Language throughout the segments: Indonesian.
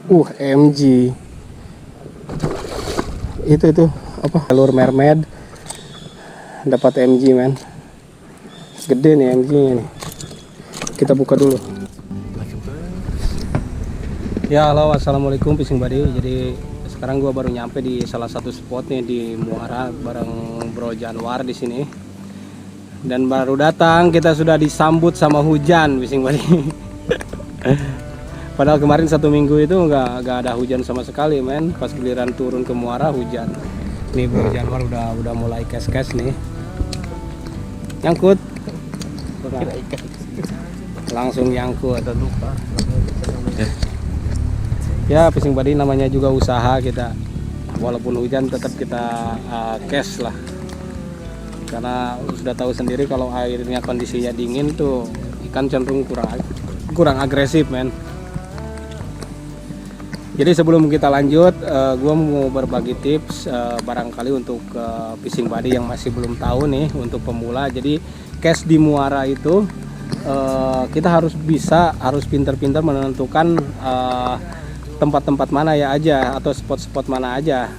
MG. Itu apa? Telur mermaid. Dapat MG, men. Gede nih MG nih. Kita buka dulu. Ya, halo, assalamualaikum fishing buddy. Jadi sekarang gua baru nyampe di salah satu spot nih di Muara bareng Bro Januar di sini. Dan baru datang kita sudah disambut sama hujan fishing buddy. Padahal kemarin 1 minggu itu nggak ada hujan sama sekali, men. Pas giliran turun ke Muara hujan. Nih Bro Januar udah mulai kes nih. Nyangkut. Langsung nyangkut. Lupa. Ya, fishing buddy namanya juga usaha kita. Walaupun hujan tetap kita cash lah. Karena sudah tahu sendiri kalau airnya kondisinya dingin tuh ikan cenderung kurang agresif, men. Jadi sebelum kita lanjut, gue mau berbagi tips barangkali untuk fishing buddy yang masih belum tahu nih untuk pemula. Jadi cash di Muara itu kita harus pintar-pintar menentukan tempat-tempat mana ya aja atau spot-spot mana aja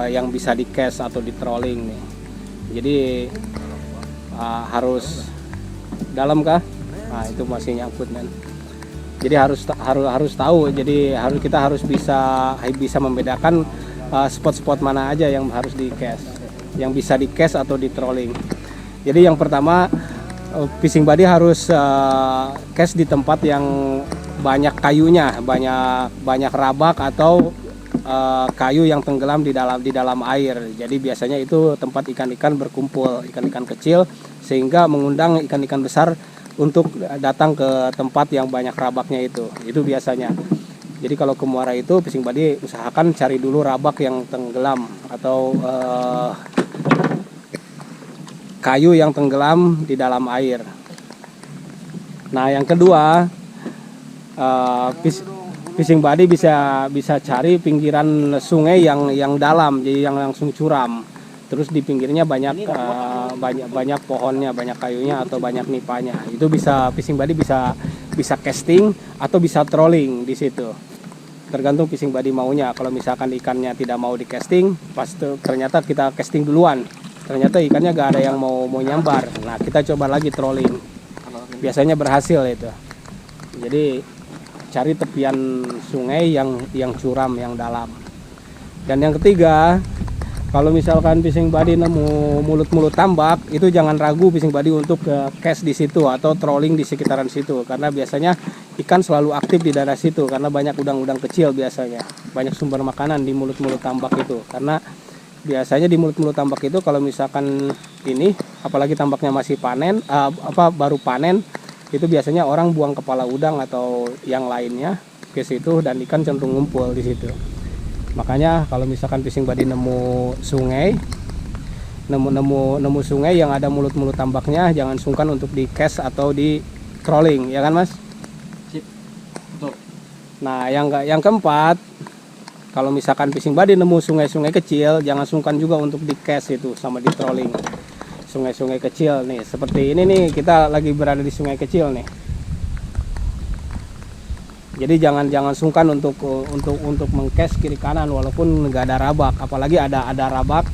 yang bisa di cash atau di trolling nih. Jadi harus dalam kah? Nah, itu masih nyangkut, men. Jadi harus tahu. Jadi kita harus bisa membedakan spot-spot mana aja yang harus di cash, yang bisa di cash atau di trolling. Jadi yang pertama, fishing buddy harus cash di tempat yang banyak kayunya, banyak rabak atau kayu yang tenggelam di dalam air. Jadi biasanya itu tempat ikan-ikan berkumpul, ikan-ikan kecil, sehingga mengundang ikan-ikan besar untuk datang ke tempat yang banyak rabaknya itu biasanya. Jadi kalau ke Muara itu fishing buddy usahakan cari dulu rabak yang tenggelam atau kayu yang tenggelam di dalam air. Nah, yang kedua, fishing buddy bisa cari pinggiran sungai yang dalam, jadi yang langsung curam. Terus di pinggirnya banyak pohonnya, banyak kayunya atau banyak nipanya. Itu bisa fishing buddy bisa casting atau bisa trolling di situ. Tergantung fishing buddy maunya. Kalau misalkan ikannya tidak mau di casting, pas ternyata kita casting duluan. Ternyata ikannya gak ada yang mau nyambar. Nah, kita coba lagi trolling. Biasanya berhasil itu. Jadi cari tepian sungai yang curam, yang dalam. Dan yang ketiga, kalau misalkan fishing buddy nemu mulut tambak, itu jangan ragu fishing buddy untuk cast di situ atau trolling di sekitaran situ, karena biasanya ikan selalu aktif di daerah situ karena banyak udang-udang kecil, biasanya banyak sumber makanan di mulut tambak itu. Karena biasanya di mulut tambak itu kalau misalkan ini, apalagi tambaknya masih baru panen, itu biasanya orang buang kepala udang atau yang lainnya ke situ dan ikan cenderung ngumpul di situ. Makanya kalau misalkan fishing buddy nemu sungai yang ada mulut tambaknya, jangan sungkan untuk di cast atau di trolling, ya kan, Mas? Sip. Betul. Nah, yang keempat, kalau misalkan fishing buddy nemu sungai kecil, jangan sungkan juga untuk di cast itu sama di trolling. Sungai kecil nih, seperti ini nih, kita lagi berada di sungai kecil nih. Jadi jangan sungkan untuk mengcast kiri kanan walaupun nggak ada rabak, apalagi ada rabak,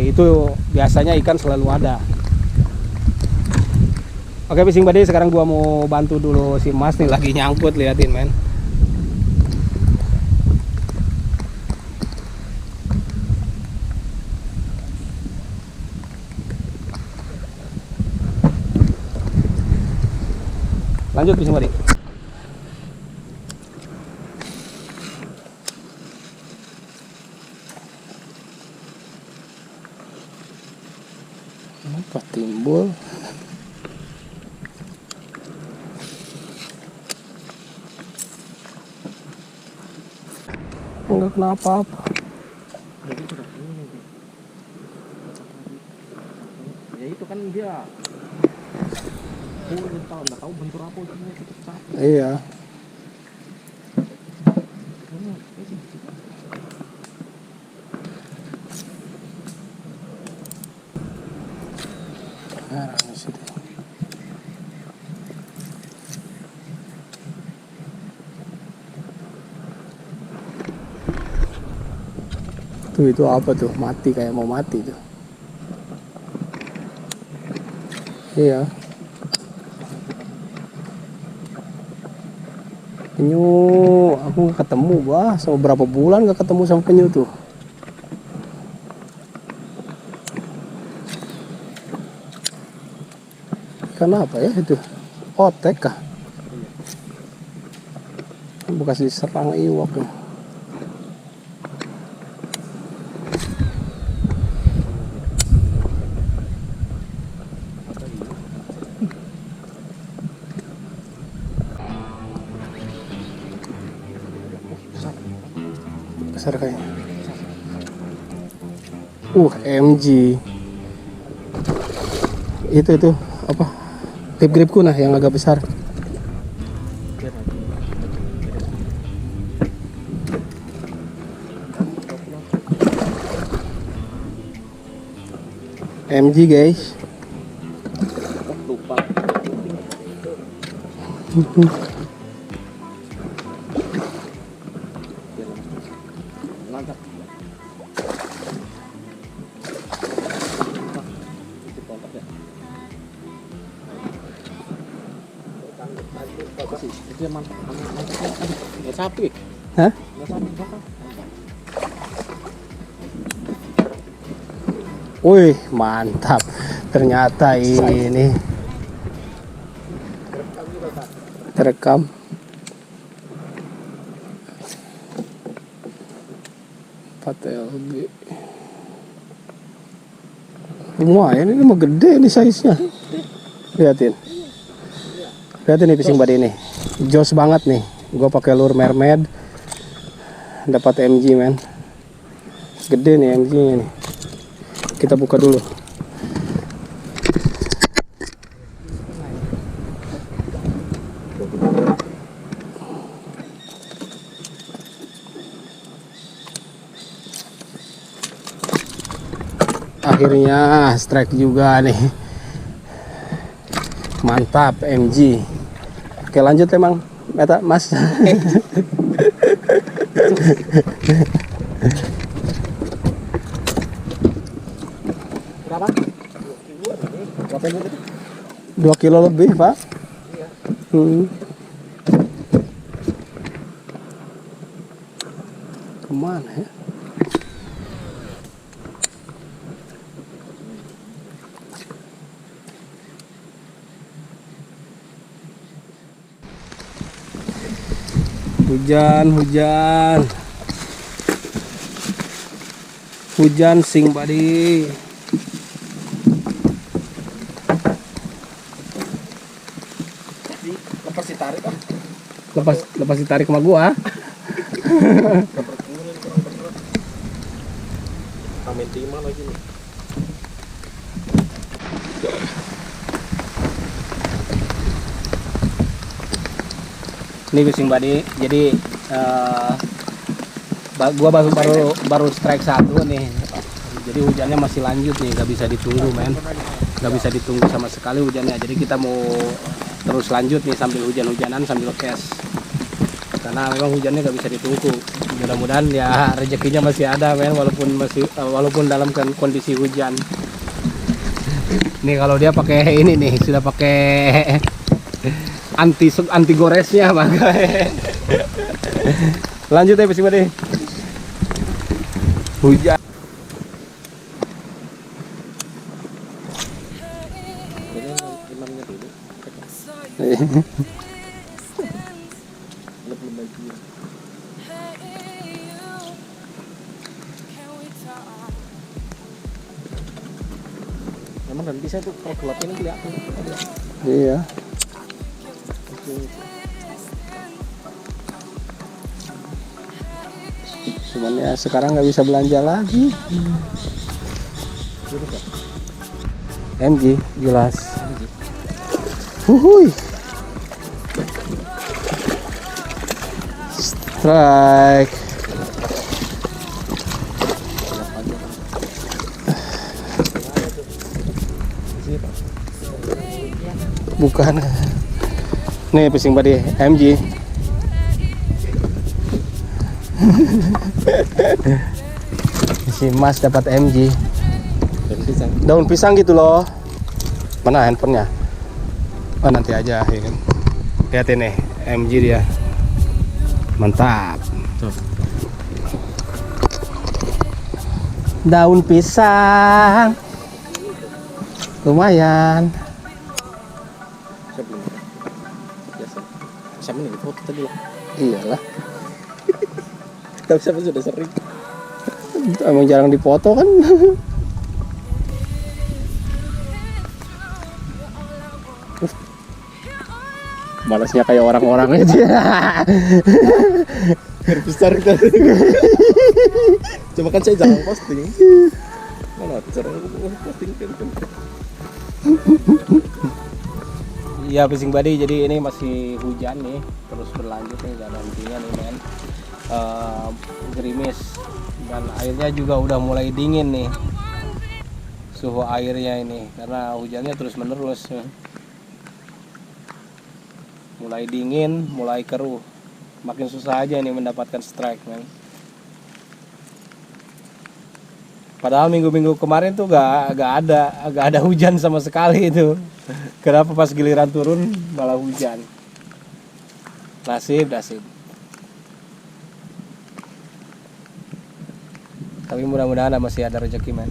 itu biasanya ikan selalu ada. Oke fishing buddy, sekarang gua mau bantu dulu si Mas nih, lagi nyangkut, liatin, men. Lanjut fishing buddy. Apa timbul? Enggak kenapa-apa. Ya itu kan dia. Nggak tahu bentur apa ujungnya tutup sapi. Iya. Tuh itu apa tuh? Mati, kayak mau mati tuh. Iya. Penyu, aku nggak ketemu, wah, sama berapa bulan nggak ketemu sama penyu tuh. Kenapa ya itu? Otek kah? Bekas diserang iwak ya. Besar kayaknya. MG. Itu apa? Grip-gripku nah yang agak besar. MG guys. Lupa. Langkah. Itu yang mantap. Nggak sapi. Hah? Nggak sapi bakal. Wih, mantap. Ternyata ini terekam. LB. Lumayan ini mah gede nih size-nya. Lihatin. Lihatin nih fishing body ini. Jos banget nih. Gua pakai lure mermaid. Dapat MG men. Gede nih MG-nya nih. Kita buka dulu. Akhirnya strike juga nih. Mantap MG. Oke lanjut emang Meta Mas. Berapa? 2 kilo lebih Pak. Kemana ya? Hujan sing badi. Lepas ditarik ah. Lepas ditarik sama gua. Amin timah lagi nih. Ini fishing body. Jadi gua baru strike 1 nih. Jadi hujannya masih lanjut nih, gak bisa ditunggu men. Gak bisa ditunggu sama sekali hujannya. Jadi kita mau terus lanjut nih sambil hujan-hujanan sambil cast. Karena memang hujannya gak bisa ditunggu. Mudah-mudahan ya rezekinya masih ada men, walaupun dalam kondisi hujan. Nih kalau dia pakai ini nih, sudah pakai anti goresnya makanya. Lanjut ya fishing body. Hujan. Imamnya dulu. Memang dan bisa tuh kalau gelap ini kelihatan. Iya. Cuman ya sekarang nggak bisa belanja lagi. MG jelas. Huhuy. Strike. Bukan. Nih fishing body MG. Si Mas dapat MG. Dan pisang. Daun pisang gitu loh. Mana handphonenya? Oh nanti aja ya kan. Lihat ini MG dia. Mantap. Tuh. Daun pisang. Lumayan. Saya belum. Biasa. Siapa nih foto tadi lah. Iyalah. Tapi siapa sudah sering. Emang jarang dipoto kan. Balasnya kayak orang-orang aja. Biar besar kita. Cuma kan saya jarang posting. Mana jarang posting kan. Iya fishing buddy, jadi ini masih hujan nih, terus berlanjut nih, gak ada hentinya nih men. Gerimis dan airnya juga udah mulai dingin nih, suhu airnya ini karena hujannya terus menerus. Mulai dingin, mulai keruh, makin susah aja nih mendapatkan strike men. Padahal minggu-minggu kemarin tuh gak ada hujan sama sekali itu. Kenapa pas giliran turun malah hujan? Nasib. Tapi mudah-mudahan masih ada rezeki men.